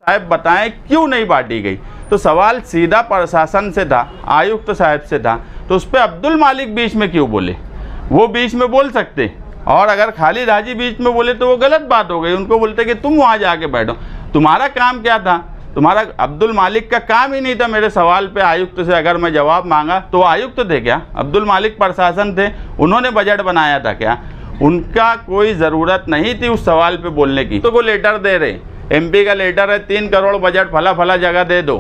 साहब बताएं क्यों नहीं बांटी गई। तो सवाल सीधा प्रशासन से था, आयुक्त साहब से था, तो उस पर अब्दुल मालिक बीच में क्यों बोले? वो बीच में बोल सकते, और अगर खालिद हाजी बीच में बोले तो वो गलत बात हो गई। उनको बोलते कि तुम वहाँ जाके बैठो, तुम्हारा काम क्या था? तुम्हारा अब्दुल मालिक का काम ही नहीं था मेरे सवाल पे आयुक्त से अगर मैं जवाब मांगा तो आयुक्त थे क्या? अब्दुल मालिक प्रशासन थे, उन्होंने बजट बनाया था क्या? उनका कोई ज़रूरत नहीं थी उस सवाल पे बोलने की। तो वो लेटर दे रहे, एमपी का लेटर है 3 करोड़ बजट फला फला जगह दे दो,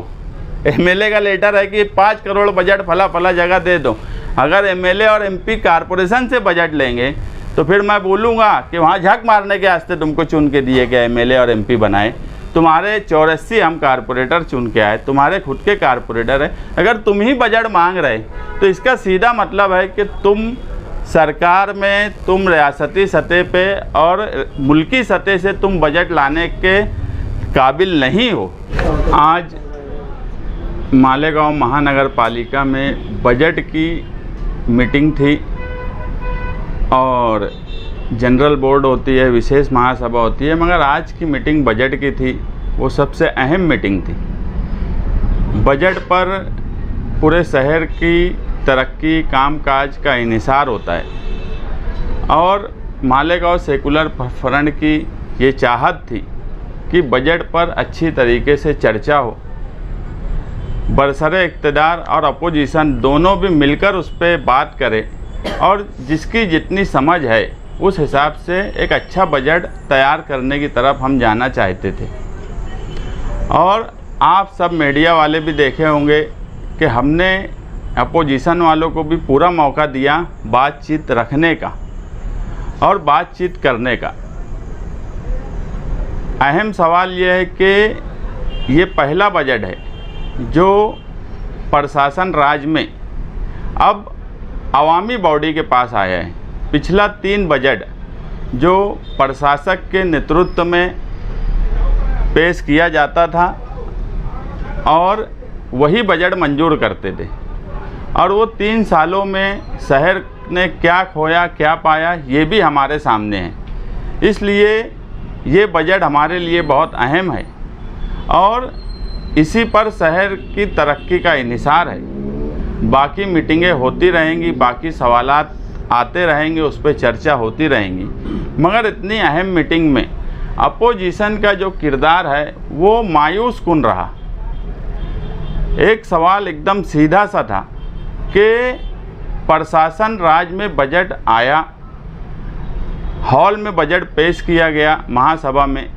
एमएलए का लेटर है कि 5 करोड़ बजट फला फला जगह दे दो। अगर एमएलए और एमपी कारपोरेशन से बजट लेंगे तो फिर मैं बोलूँगा कि वहाँ झक मारने के वास्ते तुमको चुन के दिए गए एमएलए और एमपी बनाए, तुम्हारे 84 हम कारपोरेटर चुन के आए, तुम्हारे खुद के कारपोरेटर है। अगर तुम ही बजट मांग रहे तो इसका सीधा मतलब है कि तुम सरकार में, तुम रियासती सतह पे और मुल्की सतह से तुम बजट लाने के काबिल नहीं हो। आज मालेगांव महानगर पालिका में बजट की मीटिंग थी और जनरल बोर्ड होती है, विशेष महासभा होती है, मगर आज की मीटिंग बजट की थी। वो सबसे अहम मीटिंग थी। बजट पर पूरे शहर की तरक्की, कामकाज का इन्हिसार होता है और मालेगांव सेकुलर फ्रंट की ये चाहत थी कि बजट पर अच्छी तरीके से चर्चा हो, बरसरे इक़्तिदार और अपोजिशन दोनों भी मिलकर उस पर बात करें और जिसकी जितनी समझ है उस हिसाब से एक अच्छा बजट तैयार करने की तरफ हम जाना चाहते थे। और आप सब मीडिया वाले भी देखे होंगे कि हमने अपोजिशन वालों को भी पूरा मौका दिया बातचीत रखने का और बातचीत करने का। अहम सवाल ये है कि ये पहला बजट है जो प्रशासन राज में अब अवामी बॉडी के पास आया है। पिछला 3 बजट जो प्रशासक के नेतृत्व में पेश किया जाता था और वही बजट मंजूर करते थे, और वो 3 सालों में शहर ने क्या खोया क्या पाया ये भी हमारे सामने है। इसलिए ये बजट हमारे लिए बहुत अहम है और इसी पर शहर की तरक्की का इन्हिसार है। बाकी मीटिंगें होती रहेंगी, बाकी सवालात आते रहेंगे, उस पर चर्चा होती रहेंगी, मगर इतनी अहम मीटिंग में अपोजिशन का जो किरदार है वो मायूस कुन रहा। एक सवाल एकदम सीधा सा था कि प्रशासन राज में बजट आया, हॉल में बजट पेश किया गया महासभा में,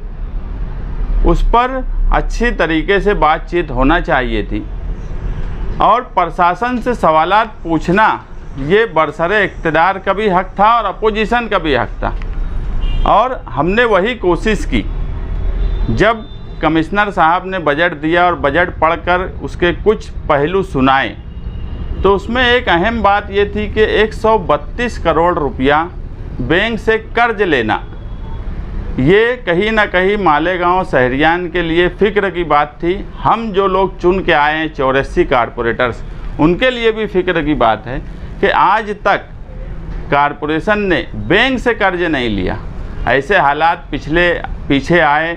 उस पर अच्छी तरीके से बातचीत होना चाहिए थी और प्रशासन से सवालात पूछना ये बरसरे इक़्तिदार का भी हक था और अपोजिशन का भी हक था। और हमने वही कोशिश की। जब कमिश्नर साहब ने बजट दिया और बजट पढ़कर उसके कुछ पहलू सुनाए तो उसमें एक अहम बात ये थी कि 132 करोड़ रुपया बैंक से कर्ज लेना, ये कहीं ना कहीं मालेगांव शहरियान के लिए फ़िक्र की बात थी। हम जो लोग चुन के आए हैं 84 कारपोरेटर्स, उनके लिए भी फ़िक्र की बात है कि आज तक कारपोरेशन ने बैंक से कर्ज नहीं लिया। ऐसे हालात पीछे आए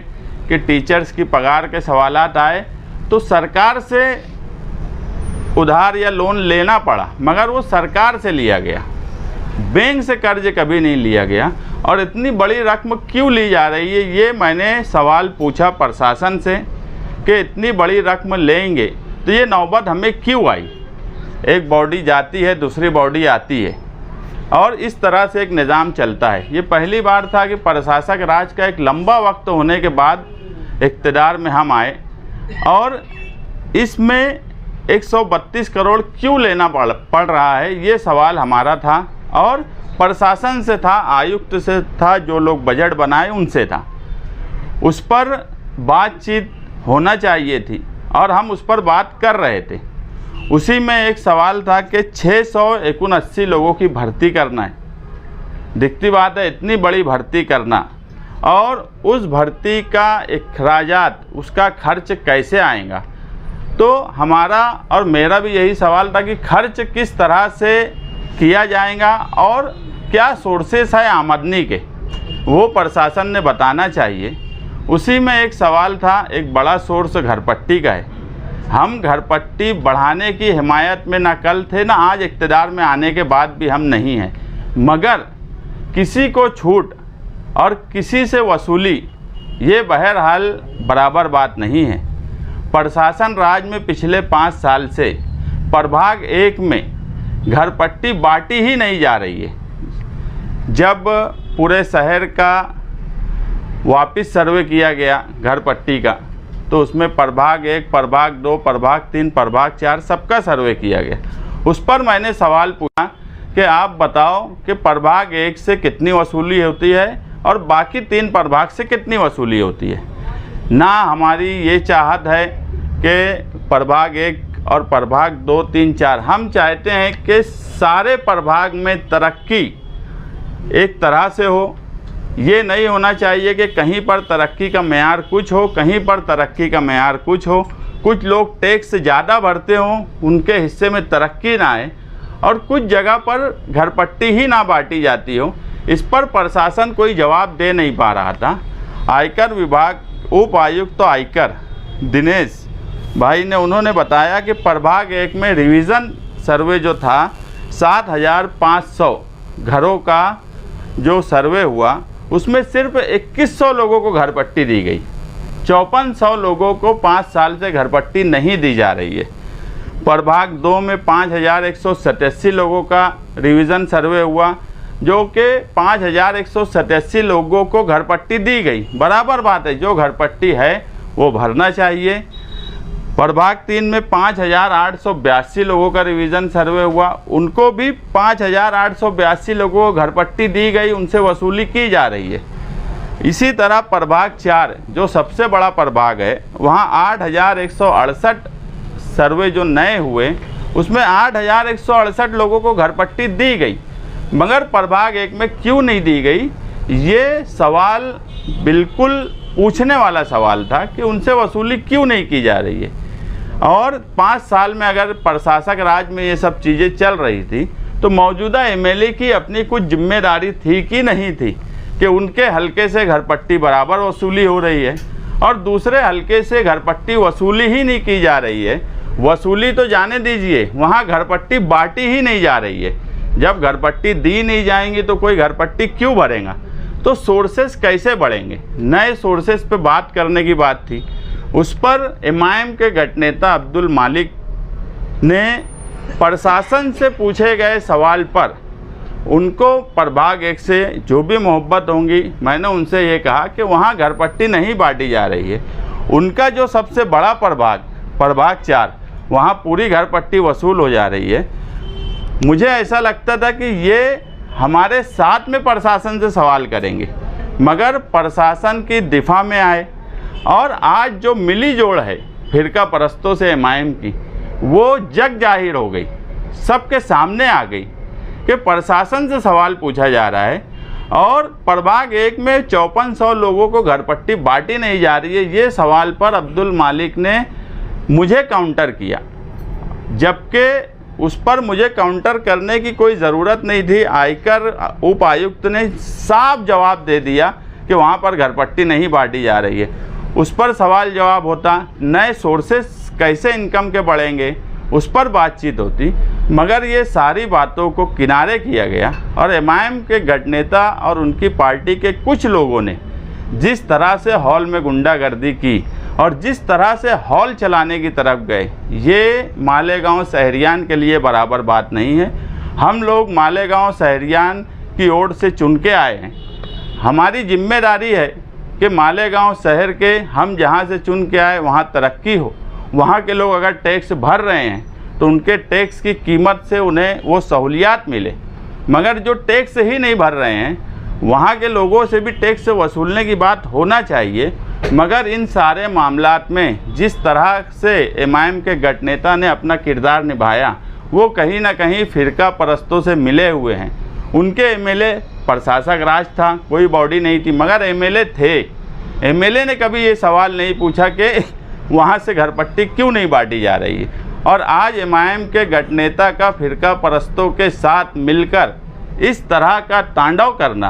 कि टीचर्स की पगार के सवालात आए तो सरकार से उधार या लोन लेना पड़ा, मगर वो सरकार से लिया गया, बैंक से कर्ज कभी नहीं लिया गया। और इतनी बड़ी रकम क्यों ली जा रही है, ये मैंने सवाल पूछा प्रशासन से कि इतनी बड़ी रकम लेंगे तो ये नौबत हमें क्यों आई? एक बॉडी जाती है, दूसरी बॉडी आती है और इस तरह से एक निज़ाम चलता है। ये पहली बार था कि प्रशासक राज का एक लंबा वक्त होने के बाद इक़्तिदार में हम आए और इसमें 132 करोड़ क्यों लेना पड़ रहा है, ये सवाल हमारा था और प्रशासन से था, आयुक्त से था, जो लोग बजट बनाए उनसे था। उस पर बातचीत होना चाहिए थी और हम उस पर बात कर रहे थे। उसी में एक सवाल था कि 679 लोगों की भर्ती करना है। दिखती बात है इतनी बड़ी भर्ती करना और उस भर्ती का अखराजात, उसका खर्च कैसे आएगा। तो हमारा और मेरा भी यही सवाल था कि खर्च किस तरह से किया जाएगा और क्या सोर्सेस है आमदनी के, वो प्रशासन ने बताना चाहिए। उसी में एक सवाल था, एक बड़ा सोर्स घर पट्टी का है। हम घर पट्टी बढ़ाने की हिमायत में ना कल थे ना आज इक़्तिदार में आने के बाद भी हम नहीं हैं, मगर किसी को छूट और किसी से वसूली ये बहरहाल बराबर बात नहीं है। प्रशासन राज में पिछले 5 साल से प्रभाग 1 में घर पट्टी बांटी ही नहीं जा रही है। जब पूरे शहर का वापस सर्वे किया गया घर पट्टी का, तो उसमें प्रभाग 1, प्रभाग 2, प्रभाग 3, प्रभाग 4 सबका सर्वे किया गया। उस पर मैंने सवाल पूछा कि आप बताओ कि प्रभाग 1 से कितनी वसूली होती है और बाकी 3 प्रभाग से कितनी वसूली होती है। ना हमारी ये चाहत है कि प्रभाग 1 और प्रभाग 2, 3, 4, हम चाहते हैं कि सारे प्रभाग में तरक्की एक तरह से हो। ये नहीं होना चाहिए कि कहीं पर तरक्की का मेयार कुछ हो, कहीं पर तरक्की का मेयार कुछ हो। कुछ लोग टैक्स ज़्यादा भरते हों, उनके हिस्से में तरक्की ना आए, और कुछ जगह पर घर पट्टी ही ना बांटी जाती हो। इस पर प्रशासन कोई जवाब दे नहीं पा रहा था। आयकर विभाग उपायुक्त तो आयकर दिनेश भाई ने उन्होंने बताया कि प्रभाग 1 में रिवीजन सर्वे जो था 7,500 घरों का जो सर्वे हुआ, उसमें सिर्फ 2100 लोगों को घर पट्टी दी गई। 5400 लोगों को 5 साल से घर पट्टी नहीं दी जा रही है। प्रभाग 2 में 5187 लोगों का रिवीजन सर्वे हुआ, जो कि 5187 लोगों को घर पट्टी दी गई। बराबर बात है, जो घर पट्टी है वो भरना चाहिए। प्रभाग 3 में 5882 लोगों का रिवीजन सर्वे हुआ, उनको भी 5882 लोगों को घर पट्टी दी गई, उनसे वसूली की जा रही है। इसी तरह प्रभाग 4 जो सबसे बड़ा प्रभाग है, वहाँ 8168 सर्वे जो नए हुए, उसमें 8168 लोगों को घर पट्टी दी गई। मगर प्रभाग 1 में क्यों नहीं दी गई, ये सवाल बिल्कुल पूछने वाला सवाल था कि उनसे वसूली क्यों नहीं की जा रही है। और 5 साल में अगर प्रशासक राज में ये सब चीज़ें चल रही थी, तो मौजूदा एमएलए की अपनी कुछ जिम्मेदारी थी कि नहीं थी कि उनके हलके से घर पट्टी बराबर वसूली हो रही है और दूसरे हलके से घर पट्टी वसूली ही नहीं की जा रही है। वसूली तो जाने दीजिए, वहाँ घर पट्टी बांटी ही नहीं जा रही है। जब घर पट्टी दी नहीं जाएंगी तो कोई घर पट्टी क्यों भरेगा, तो सोर्सेस कैसे बढ़ेंगे। नए सोर्सेस पे बात करने की बात थी। उस पर एमआईएम के गठनेता अब्दुल मालिक ने प्रशासन से पूछे गए सवाल पर उनको प्रभाग 1 से जो भी मोहब्बत होंगी, मैंने उनसे ये कहा कि वहाँ घर पट्टी नहीं बांटी जा रही है। उनका जो सबसे बड़ा प्रभाग 4, वहाँ पूरी घर पट्टी वसूल हो जा रही है। मुझे ऐसा लगता था कि ये हमारे साथ में प्रशासन से सवाल करेंगे, मगर प्रशासन की दिफा में आए और आज जो मिली जोड़ है फिरका परस्तों से एमआईएम की, वो जग जाहिर हो गई, सबके सामने आ गई कि प्रशासन से सवाल पूछा जा रहा है और प्रभाग 1 में 5400 लोगों को घर पट्टी बांटी नहीं जा रही है। ये सवाल पर अब्दुल मालिक ने मुझे काउंटर किया, जबकि उस पर मुझे काउंटर करने की कोई ज़रूरत नहीं थी। आयकर उपायुक्त ने साफ जवाब दे दिया कि वहाँ पर घर पट्टी नहीं बांटी जा रही है। उस पर सवाल जवाब होता, नए सोर्सेस कैसे इनकम के बढ़ेंगे, उस पर बातचीत होती, मगर ये सारी बातों को किनारे किया गया और एमआईएम के गठनेता और उनकी पार्टी के कुछ लोगों ने जिस तरह से हॉल में गुंडागर्दी की और जिस तरह से हॉल चलाने की तरफ गए, ये मालेगांव शहरियान के लिए बराबर बात नहीं है। हम लोग मालेगांव शहरियान की ओर से चुन के आए हैं। हमारी जिम्मेदारी है कि मालेगांव शहर के हम जहाँ से चुन के आए वहाँ तरक्की हो। वहाँ के लोग अगर टैक्स भर रहे हैं तो उनके टैक्स की कीमत से उन्हें वो सहूलियात मिले, मगर जो टैक्स ही नहीं भर रहे हैं वहाँ के लोगों से भी टैक्स वसूलने की बात होना चाहिए। मगर इन सारे मामलात में जिस तरह से एमआईएम के गठनेता ने अपना किरदार निभाया, वो कहीं ना कहीं फिरका परस्तों से मिले हुए हैं। उनके एमएलए प्रशासक राज था, कोई बॉडी नहीं थी, मगर एमएलए थे। एमएलए ने कभी ये सवाल नहीं पूछा कि वहाँ से घर पट्टी क्यों नहीं बांटी जा रही है। और आज एमआईएम के गठनेता का फिरका परस्तों के साथ मिलकर इस तरह का तांडव करना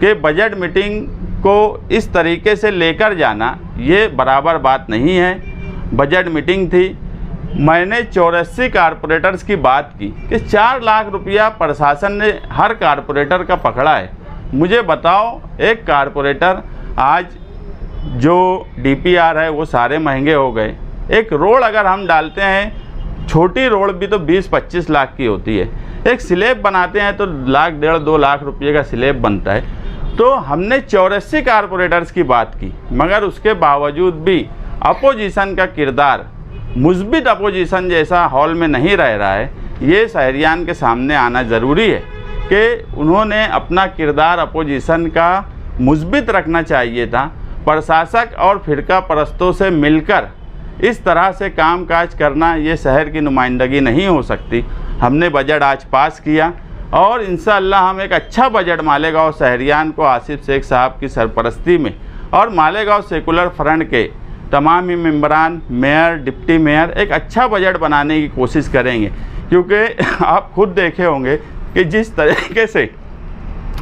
कि बजट मीटिंग को इस तरीके से लेकर जाना ये बराबर बात नहीं है। बजट मीटिंग थी, मैंने 84 कारपोरेटर्स की बात की कि 4 लाख रुपया प्रशासन ने हर कारपोरेटर का पकड़ा है। मुझे बताओ, एक कारपोरेटर आज जो डीपीआर है वो सारे महंगे हो गए। एक रोड अगर हम डालते हैं, छोटी रोड भी तो 20-25 लाख की होती है, एक स्लैब बनाते हैं तो 1.5-2 लाख रुपये का स्लैब बनता है। तो हमने 84 कारपोरेटर्स की बात की, मगर उसके बावजूद भी अपोजिशन का किरदार मुस्बित अपोजिशन जैसा हॉल में नहीं रह रहा है। ये शहरियान के सामने आना ज़रूरी है कि उन्होंने अपना किरदार अपोजिशन का मुस्बित रखना चाहिए था। प्रशासक और फिरका परस्तों से मिलकर इस तरह से कामकाज करना ये शहर की नुमाइंदगी नहीं हो सकती। हमने बजट आज पास किया और इंशाअल्लाह हम एक अच्छा बजट मालेगांव शहरियान को आसिफ शेख साहब की सरपरस्ती में और मालेगांव सेकुलर फ्रंट के तमाम ही मेंबरान, मेयर, डिप्टी मेयर एक अच्छा बजट बनाने की कोशिश करेंगे। क्योंकि आप खुद देखे होंगे कि जिस तरीके से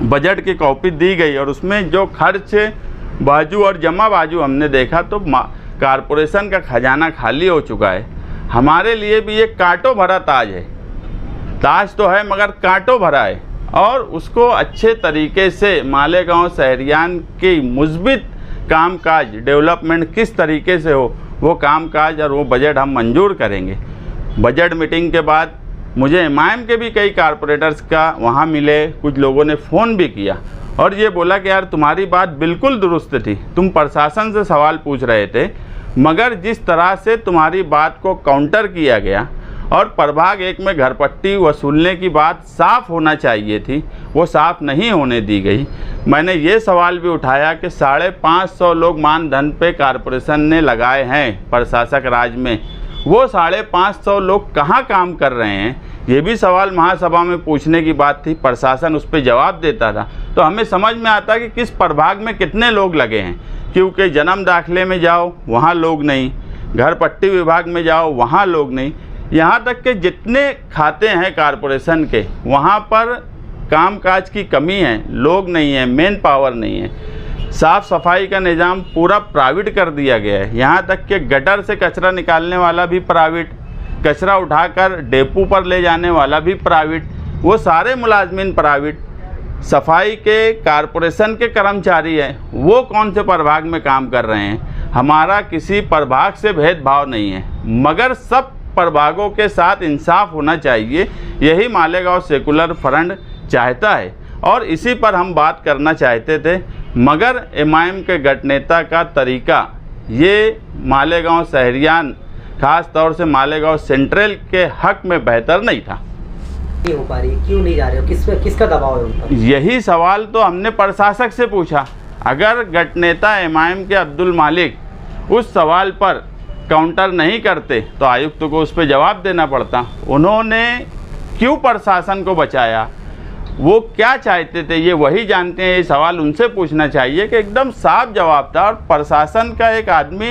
बजट की कॉपी दी गई और उसमें जो खर्च बाजू और जमा बाजू हमने देखा तो कारपोरेशन का खजाना खाली हो चुका है। हमारे लिए भी ये कांटों भरा ताज है। ताज तो है मगर कांटों भरा है, और उसको अच्छे तरीके से मालेगांव शहरियान की मुस्बित कामकाज डेवलपमेंट किस तरीके से हो, वो कामकाज और वो बजट हम मंजूर करेंगे। बजट मीटिंग के बाद मुझे एमआईएम के भी कई कारपोरेटर्स का वहाँ मिले, कुछ लोगों ने फ़ोन भी किया और ये बोला कि यार तुम्हारी बात बिल्कुल दुरुस्त थी, तुम प्रशासन से सवाल पूछ रहे थे, मगर जिस तरह से तुम्हारी बात को काउंटर किया गया और प्रभाग 1 में घरपट्टी वसूलने की बात साफ़ होना चाहिए थी, वो साफ़ नहीं होने दी गई। मैंने ये सवाल भी उठाया कि 550 लोग मानधन पे कारपोरेशन ने लगाए हैं प्रशासक राज में, वो 550 लोग कहाँ काम कर रहे हैं, ये भी सवाल महासभा में पूछने की बात थी। प्रशासन उस पर जवाब देता था तो हमें समझ में आता कि किस प्रभाग में कितने लोग लगे हैं। क्योंकि जन्म दाखिले में जाओ वहाँ लोग नहीं, घर पट्टी विभाग में जाओ वहाँ लोग नहीं, यहाँ तक कि जितने खाते हैं कारपोरेशन के वहाँ पर कामकाज की कमी है, लोग नहीं है, मैन पावर नहीं है। साफ़ सफाई का निज़ाम पूरा प्राइवेट कर दिया गया है। यहाँ तक कि गटर से कचरा निकालने वाला भी प्राइवेट, कचरा उठाकर डेपो पर ले जाने वाला भी प्राइवेट, वो सारे मुलाजमीन प्राइवेट। सफाई के कारपोरेशन के कर्मचारी हैं, वो कौन से प्रभाग में काम कर रहे हैं। हमारा किसी प्रभाग से भेदभाव नहीं है, मगर सब प्रभागों के साथ इंसाफ होना चाहिए, यही मालेगांव सेकुलर फ्रंट चाहता है और इसी पर हम बात करना चाहते थे। मगर एमआईएम के गठनेता का तरीका ये मालेगांव शहरियान, ख़ास तौर से मालेगांव सेंट्रल के हक में बेहतर नहीं था। नहीं हो पा रही, क्यों नहीं जा रहे हो, किसका दबाव है उन पर? यही सवाल तो हमने प्रशासक से पूछा। अगर गठनेता एमआईएम के अब्दुल मालिक उस सवाल पर काउंटर नहीं करते तो आयुक्त को उस पर जवाब देना पड़ता। उन्होंने क्यों प्रशासन को बचाया, वो क्या चाहते थे ये वही जानते हैं। ये सवाल उनसे पूछना चाहिए कि एकदम साफ जवाब था। और प्रशासन का एक आदमी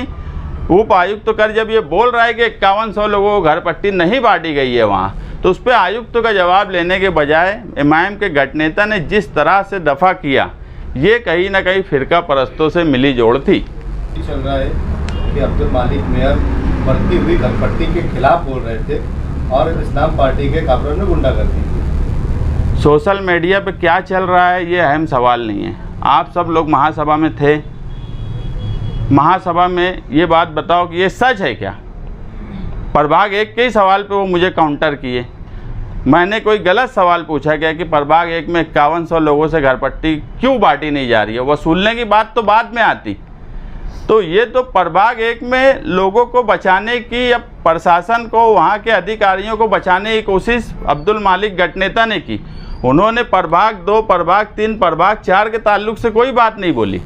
उप आयुक्त कर जब ये बोल रहा है कि 5100 लोगों को घर पट्टी नहीं बांटी गई है वहाँ, तो उस पर आयुक्त का जवाब लेने के बजाय एमआईएम के गठनेता ने जिस तरह से दफ़ा किया, ये कहीं ना कहीं फिरका परस्तों से मिली जोड़ थी। चल रहा है कि अब्दुल मालिक मेयर बढ़ती हुई घर पट्टी के खिलाफ बोल रहे थे और इस्लाम पार्टी के काफिरों ने गुंडागर्दी की। सोशल मीडिया पे क्या चल रहा है ये अहम सवाल नहीं है। आप सब लोग महासभा में थे, महासभा में ये बात बताओ कि ये सच है क्या। प्रभाग 1 के ही सवाल पे वो मुझे काउंटर किए। मैंने कोई गलत सवाल पूछा क्या कि प्रभाग 1 में 5100 लोगों से घर पट्टी क्यों बांटी नहीं जा रही है, वसूलने की बात तो बाद में आती। तो ये तो प्रभाग 1 में लोगों को बचाने की या प्रशासन को, वहाँ के अधिकारियों को बचाने की कोशिश अब्दुल मालिक गठनेता ने की। उन्होंने प्रभाग 2, प्रभाग 3, प्रभाग 4 के ताल्लुक से कोई बात नहीं बोली।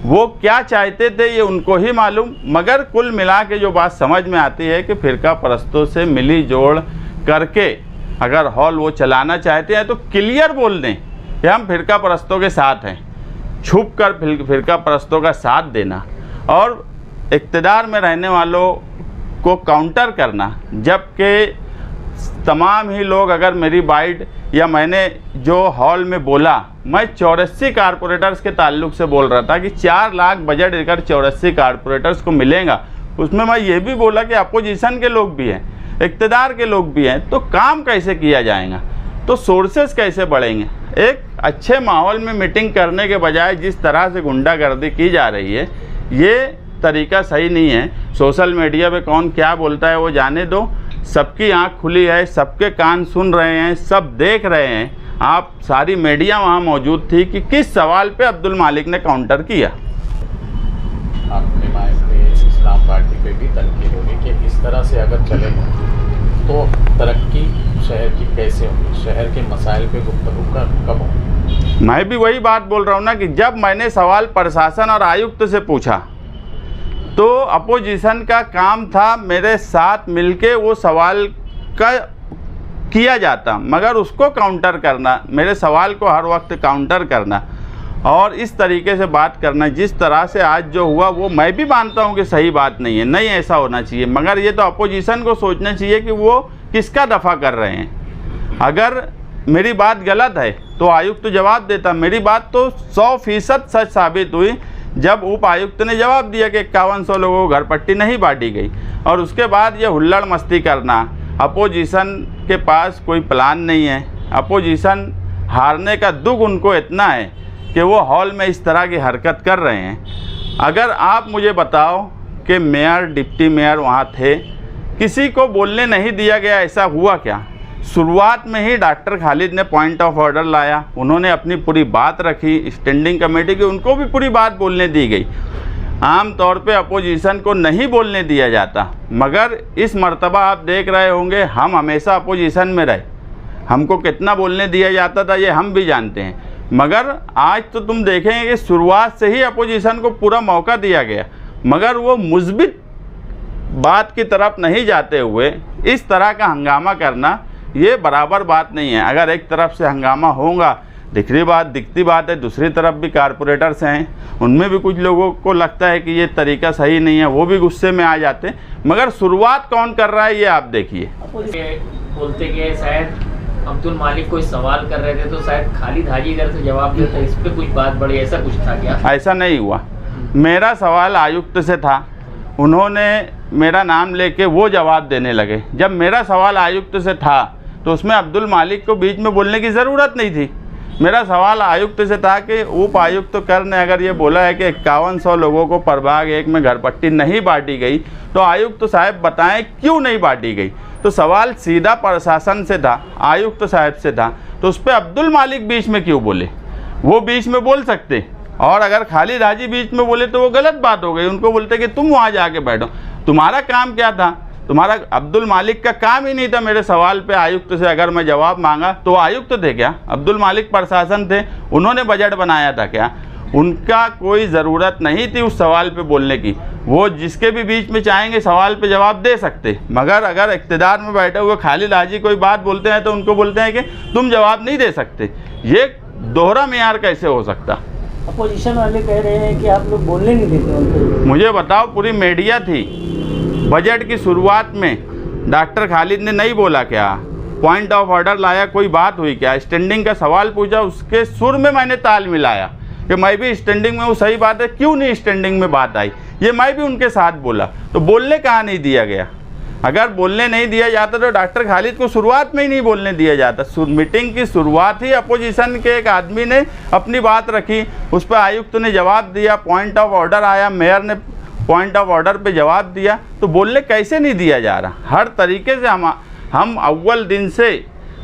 वो क्या चाहते थे ये उनको ही मालूम। मगर कुल मिला के जो बात समझ में आती है कि फिरका परस्तों से मिली जोड़ करके अगर हॉल वो चलाना चाहते हैं तो क्लियर बोल दें कि हम फिरका परस्तों के साथ हैं। छुप कर फिरका परस्तों का साथ देना और इक़्तिदार में रहने वालों को काउंटर करना, जबकि तमाम ही लोग अगर मेरी बाइट या मैंने जो हॉल में बोला, मैं 84 कारपोरेटर्स के ताल्लुक से बोल रहा था कि 4 लाख बजट देकर 84 कारपोरेटर्स को मिलेगा। उसमें मैं ये भी बोला कि अपोजिशन के लोग भी हैं, इक़्तिदार के लोग भी हैं, तो काम कैसे किया जाएगा, तो सोर्सेस कैसे बढ़ेंगे। एक अच्छे माहौल में मीटिंग करने के बजाय जिस तरह से गुंडागर्दी की जा रही है, ये तरीका सही नहीं है। सोशल मीडिया पे कौन क्या बोलता है वो जाने दो, सबकी आंख खुली है, सबके कान सुन रहे हैं, सब देख रहे हैं। आप सारी मीडिया वहाँ मौजूद थी कि किस सवाल पे अब्दुल मालिक ने काउंटर किया। आपने माइक पे इस्लाम पार्टी पे भी तनकीद होगी कि इस तरह से अगर चलेगा तो तरक्की शहर की कैसे होगी, शहर के मसाइल पे गुफ्तगू कब होगी। मैं भी वही बात बोल रहा हूँ ना कि जब मैंने सवाल प्रशासन और आयुक्त से पूछा तो अपोजिशन का काम था मेरे साथ मिलके वो सवाल का किया जाता, मगर उसको काउंटर करना, मेरे सवाल को हर वक्त काउंटर करना और इस तरीके से बात करना जिस तरह से आज जो हुआ, वो मैं भी मानता हूँ कि सही बात नहीं है, नहीं ऐसा होना चाहिए। मगर ये तो अपोजिशन को सोचना चाहिए कि वो किसका दफ़ा कर रहे हैं। अगर मेरी बात गलत है तो आयुक्त जवाब देता। मेरी बात तो 100% सच साबित हुई जब उप आयुक्त ने जवाब दिया कि 5100 लोगों को घर पट्टी नहीं बांटी गई। और उसके बाद ये हुल्लड़ मस्ती करना, अपोजिशन के पास कोई प्लान नहीं है। अपोजिशन हारने का दुख उनको इतना है कि वो हॉल में इस तरह की हरकत कर रहे हैं। अगर आप मुझे बताओ कि मेयर, डिप्टी मेयर वहाँ थे, किसी को बोलने नहीं दिया गया, ऐसा हुआ क्या? शुरुआत में ही डॉक्टर खालिद ने पॉइंट ऑफ ऑर्डर लाया, उन्होंने अपनी पूरी बात रखी, स्टैंडिंग कमेटी की उनको भी पूरी बात बोलने दी गई। आम तौर पे अपोजिशन को नहीं बोलने दिया जाता, मगर इस मर्तबा आप देख रहे होंगे हम हमेशा अपोजिशन में रहे, हमको कितना बोलने दिया जाता था ये हम भी जानते हैं। मगर आज तो तुम देखेंगे कि शुरुआत से ही अपोजिशन को पूरा मौका दिया गया, मगर वो मुस्बित बात की तरफ नहीं जाते हुए इस तरह का हंगामा करना ये बराबर बात नहीं है। अगर एक तरफ से हंगामा होगा, दिखती बात है, दूसरी तरफ भी कारपोरेटर्स हैं, उनमें भी कुछ लोगों को लगता है कि ये तरीका सही नहीं है, वो भी गुस्से में आ जाते हैं। मगर शुरुआत कौन कर रहा है ये आप देखिए। बोलते कि शायद अब्दुल मालिक कोई सवाल कर रहे थे तो शायद खालिद हाजी इधर से जवाब देता, इस पर कुछ बात बढ़ी, ऐसा कुछ था क्या? ऐसा नहीं हुआ। मेरा सवाल आयुक्त से था, उन्होंने मेरा नाम लेके वो जवाब देने लगे। जब मेरा सवाल आयुक्त से था तो उसमें अब्दुल मालिक को बीच में बोलने की ज़रूरत नहीं थी। मेरा सवाल आयुक्त से था कि उप आयुक्त कर ने अगर ये बोला है कि 5100 लोगों को प्रभाग 1 में घर पट्टी नहीं बांटी गई तो आयुक्त साहब बताएं क्यों नहीं बांटी गई। तो सवाल सीधा प्रशासन से था, आयुक्त साहब से था, तो उस पर अब्दुल मालिक बीच में क्यों बोले? वो बीच में बोल सकते, और अगर खालिद हाजी बीच में बोले तो वो गलत बात हो गई। उनको बोलते कि तुम वहाँ जाके बैठो, तुम्हारा काम क्या था? तुम्हारा अब्दुल मालिक का काम ही नहीं था मेरे सवाल पे आयुक्त से अगर मैं जवाब मांगा तो आयुक्त थे क्या? अब्दुल मालिक प्रशासन थे, उन्होंने बजट बनाया था क्या? उनका कोई ज़रूरत नहीं थी उस सवाल पे बोलने की। वो जिसके भी बीच में चाहेंगे सवाल पे जवाब दे सकते, मगर अगर इक़्तिदार में बैठे हुए खालिद हाजी कोई बात बोलते हैं तो उनको बोलते हैं कि तुम जवाब नहीं दे सकते। ये दोहरा मेयार कैसे हो सकता? अपोजिशन वाले कह रहे हैं कि आप लोग बोलने नहीं देते उनको। मुझे बताओ, पूरी मीडिया थी, बजट की शुरुआत में डॉक्टर खालिद ने नहीं बोला क्या? पॉइंट ऑफ ऑर्डर लाया, कोई बात हुई क्या? स्टैंडिंग का सवाल पूछा, उसके सुर में मैंने ताल मिलाया कि मैं भी स्टैंडिंग में हूँ, सही बात है, क्यों नहीं स्टैंडिंग में बात आई, ये मैं भी उनके साथ बोला। तो बोलने कहाँ नहीं दिया गया? अगर बोलने नहीं दिया जाता तो डॉक्टर खालिद को शुरुआत में ही नहीं बोलने दिया जाता। मीटिंग की शुरुआत ही अपोजिशन के एक आदमी ने अपनी बात रखी, उस पर आयुक्त ने जवाब दिया, पॉइंट ऑफ ऑर्डर आया, मेयर ने पॉइंट ऑफ ऑर्डर पे जवाब दिया, तो बोलने कैसे नहीं दिया जा रहा? हर तरीके से हम अव्वल दिन से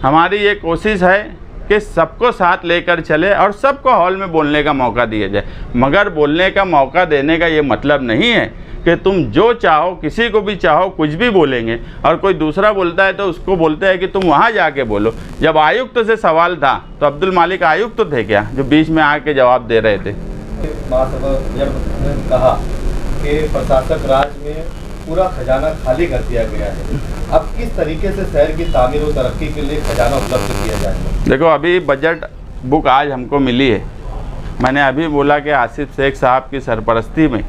हमारी ये कोशिश है कि सबको साथ लेकर चले और सबको हॉल में बोलने का मौका दिया जाए। मगर बोलने का मौका देने का ये मतलब नहीं है कि तुम जो चाहो, किसी को भी चाहो, कुछ भी बोलेंगे। और कोई दूसरा बोलता है तो उसको बोलते हैं कि तुम वहाँ जाके बोलो। जब आयुक्त से सवाल था तो अब्दुल मालिक आयुक्त थे क्या जो बीच में आके जवाब दे रहे थे? महासभा ने कहा कि प्रशासक राज में पूरा खजाना खाली कर दिया गया है। अब किस तरीके से शहर की तामीर और तरक्की के लिए खजाना उपलब्ध किया जाएगा? देखो, अभी बजट बुक आज हमको मिली है। मैंने अभी बोला कि आसिफ शेख साहब की सरपरस्ती में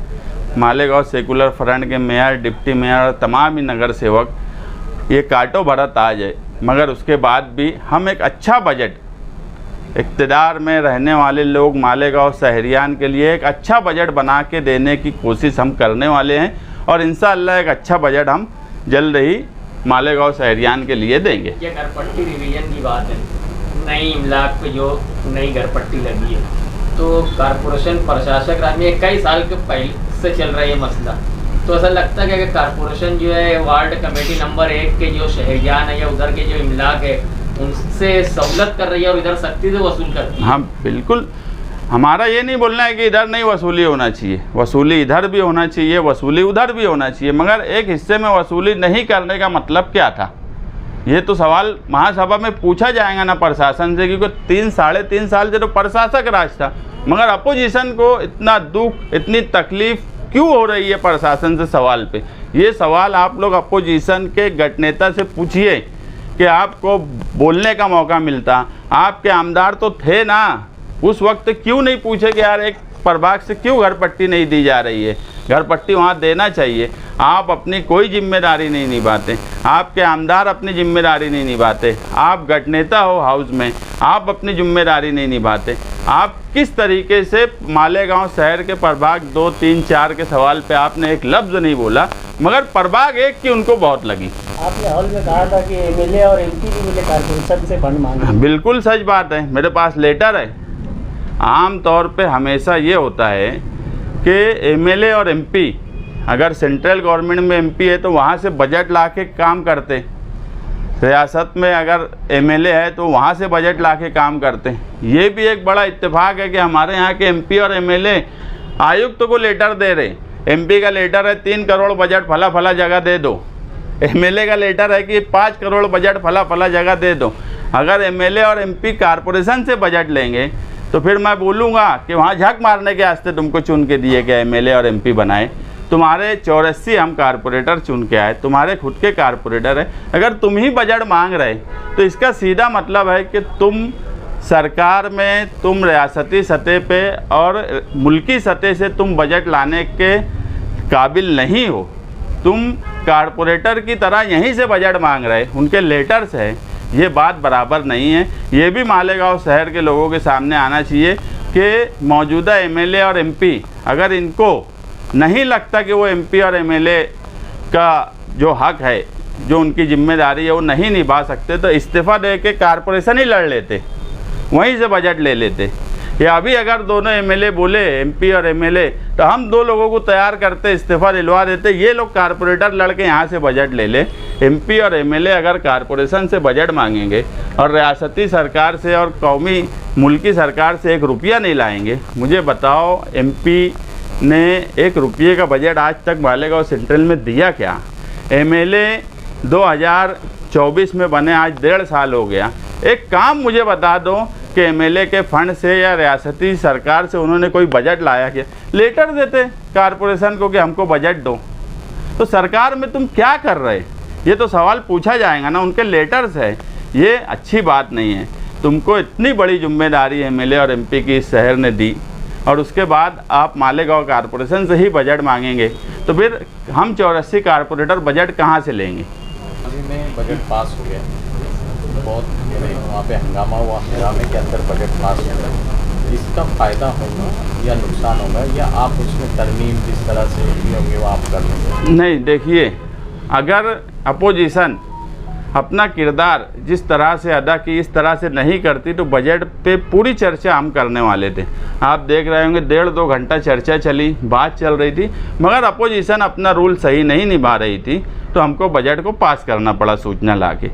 मालेगांव सेकुलर फ्रंट के मेयर, डिप्टी मेयर और तमाम ही नगर सेवक ये काटो भरत आज है मगर उसके बाद भी हम एक अच्छा बजट, इक़्तिदार में रहने वाले लोग मालेगांव शहरियान के लिए एक अच्छा बजट बना के देने की कोशिश हम करने वाले हैं और इंशाअल्लाह एक अच्छा बजट हम जल्द ही मालेगांव शहरियान के लिए देंगे। ये घरपट्टी रिवीजन की बात है, नई इमलाक पे जो नई घरपट्टी लगी है, तो कारपोरेशन प्रशासक राज में कई साल के पहले से चल रहा है ये मसला, तो ऐसा लगता है कि कारपोरेशन जो है वार्ड कमेटी नंबर 1 के जो शहरियान है या उधर के जो इमलाक है उनसे सहूलत कर रही है और इधर सख्ती से वसूल कर रही है। हाँ बिल्कुल, हमारा ये नहीं बोलना है कि इधर नहीं वसूली होना चाहिए, वसूली इधर भी होना चाहिए, वसूली उधर भी होना चाहिए, मगर एक हिस्से में वसूली नहीं करने का मतलब क्या था, ये तो सवाल महासभा में पूछा जाएगा ना प्रशासन से, क्योंकि 3-3.5 साल से तो प्रशासक राज था, मगर अपोजिशन को इतना दुख इतनी तकलीफ क्यों हो रही है प्रशासन से सवाल पे, ये सवाल आप लोग अपोजिशन के गठनेता से पूछिए कि आपको बोलने का मौका मिलता, आपके आमदार तो थे ना, उस वक्त क्यों नहीं पूछे कि यार एक प्रभाग से क्यों घरपट्टी नहीं दी जा रही है, घरपट्टी वहाँ देना चाहिए। आप अपनी कोई जिम्मेदारी नहीं निभाते, आपके आमदार अपनी जिम्मेदारी नहीं निभाते, आप गठनेता हो हाउस में, आप अपनी जिम्मेदारी नहीं निभाते। आप किस तरीके से मालेगांव शहर के प्रभाग 2, 3, 4 के सवाल पे आपने एक लफ्ज़ नहीं बोला, मगर प्रभाग 1 की उनको बहुत लगी। आपने हॉल में कहा था कि एमएलए और एमपी भी मिले कारपोरेशन से फंड मांगे। बिल्कुल सच बात है, मेरे पास लेटर है। आम तौर पे हमेशा ये होता है कि एमएलए और एमपी, अगर सेंट्रल गवर्नमेंट में एमपी है तो वहाँ से बजट ला के काम करते, रियासत में अगर एमएलए है तो वहाँ से बजट ला के काम करते। ये भी एक बड़ा इत्तेफाक है कि हमारे यहाँ के एमपी और एमएलए आयुक्त को लेटर दे रहे। एमपी का लेटर है 3 करोड़ बजट फला फला जगह दे दो, एमएलए का लेटर है कि 5 करोड़ बजट फला फला जगह दे दो। अगर एमएलए और एमपी कारपोरेशन से बजट लेंगे तो फिर मैं बोलूँगा कि वहाँ झक मारने के वास्ते तुमको चुन के दिए गए एमएलए और एमपी बनाए, तुम्हारे 84 हम कारपोरेटर चुन के आए, तुम्हारे खुद के कारपोरेटर है। अगर तुम ही बजट मांग रहे तो इसका सीधा मतलब है कि तुम सरकार में, तुम रियासती सतह पे और मुल्की सतह से तुम बजट लाने के काबिल नहीं हो, तुम कारपोरेटर की तरह यहीं से बजट मांग रहे, उनके लेटर्स है। ये बात बराबर नहीं है। ये भी मालेगांव शहर के लोगों के सामने आना चाहिए कि मौजूदा एमएलए और एमपी, अगर इनको नहीं लगता कि वो एमपी और एमएलए का जो हक है, जो उनकी जिम्मेदारी है वो नहीं निभा सकते, तो इस्तीफ़ा दे के कारपोरेशन ही लड़ लेते, वहीं से बजट ले लेते। या अभी अगर दोनों एमएलए बोले, एमपी और एमएलए, तो हम 2 लोगों को तैयार करते, इस्तीफ़ा दिलवा देते, ये लोग कारपोरेटर लड़के यहाँ से बजट ले ले। एमपी और एमएलए अगर कारपोरेशन से बजट मांगेंगे और रियासती सरकार से और कौमी मुल्की सरकार से 1 रुपया नहीं लाएंगे, मुझे बताओ एमपी ने 1 रुपये का बजट आज तक मालेगांव सेंट्रल में दिया क्या? एमएलए 2024 में बने, आज 1.5 साल हो गया। एक काम मुझे बता दो कि एमएलए के फंड से या रियासती सरकार से उन्होंने कोई बजट लाया क्या? लेटर देते कारपोरेशन को कि हमको बजट दो। तो सरकार में तुम क्या कर रहे? ये तो सवाल पूछा जाएगा ना, उनके लेटर्स है। ये अच्छी बात नहीं है। तुमको इतनी बड़ी जिम्मेदारी एमएलए और एमपी की इस शहर ने दी और उसके बाद आप मालेगांव कारपोरेशन से ही बजट मांगेंगे, तो फिर हम 84 कारपोरेटर बजट कहाँ से लेंगे? अभी में बजट पास हो गया, बहुत वहाँ पे हंगामा हुआ हंगामे के अंदर बजट पास हो गया। इसका फ़ायदा होगा या नुकसान होगा, या आप उसमें तरमीम जिस तरह से भी होंगे वो आप कर लेंगे? नहीं, देखिए, अगर अपोजिशन अपना किरदार जिस तरह से अदा की इस तरह से नहीं करती तो बजट पे पूरी चर्चा हम करने वाले थे। आप देख रहे होंगे 1.5-2 घंटा चर्चा चली, बात चल रही थी, मगर अपोजिशन अपना रूल सही नहीं निभा रही थी, तो हमको बजट को पास करना पड़ा सूचना लाके।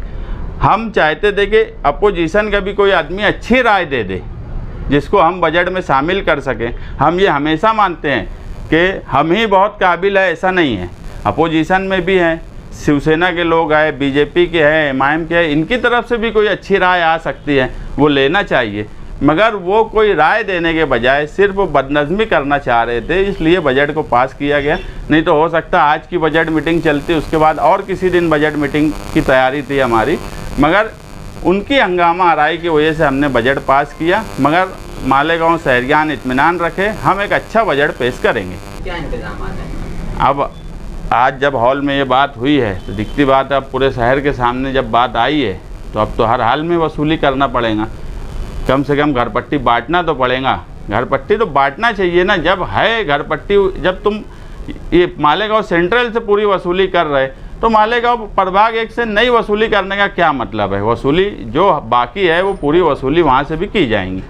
हम चाहते थे कि अपोजिशन का भी कोई आदमी अच्छी राय दे दे जिसको हम बजट में शामिल कर सकें। हम ये हमेशा मानते हैं कि हम ही बहुत काबिल है, ऐसा नहीं है। अपोजिशन में भी हैं, शिवसेना के लोग आए, बीजेपी के हैं, एमआईएम के हैं, इनकी तरफ से भी कोई अच्छी राय आ सकती है, वो लेना चाहिए। मगर वो कोई राय देने के बजाय सिर्फ बदनज़मी करना चाह रहे थे, इसलिए बजट को पास किया गया। नहीं तो हो सकता आज की बजट मीटिंग चलती, उसके बाद और किसी दिन बजट मीटिंग की तैयारी थी हमारी, मगर उनकी हंगामा आराई की वजह से हमने बजट पास किया। मगर मालेगांव शहरियान इत्मीनान रखे, हम एक अच्छा बजट पेश करेंगे। क्या इंतजाम हैं? अब आज जब हॉल में ये बात हुई है तो दिखती बात है, अब पूरे शहर के सामने जब बात आई है तो अब तो हर हाल में वसूली करना पड़ेगा। कम से कम घर पट्टी बांटना तो पड़ेगा। घर पट्टी तो बांटना चाहिए ना, जब है घर पट्टी, जब तुम ये मालेगांव सेंट्रल से पूरी वसूली कर रहे तो मालेगांव प्रभाग 1 से नई वसूली करने का क्या मतलब है? वसूली जो बाकी है वो पूरी वसूली वहाँ से भी की जाएंगी।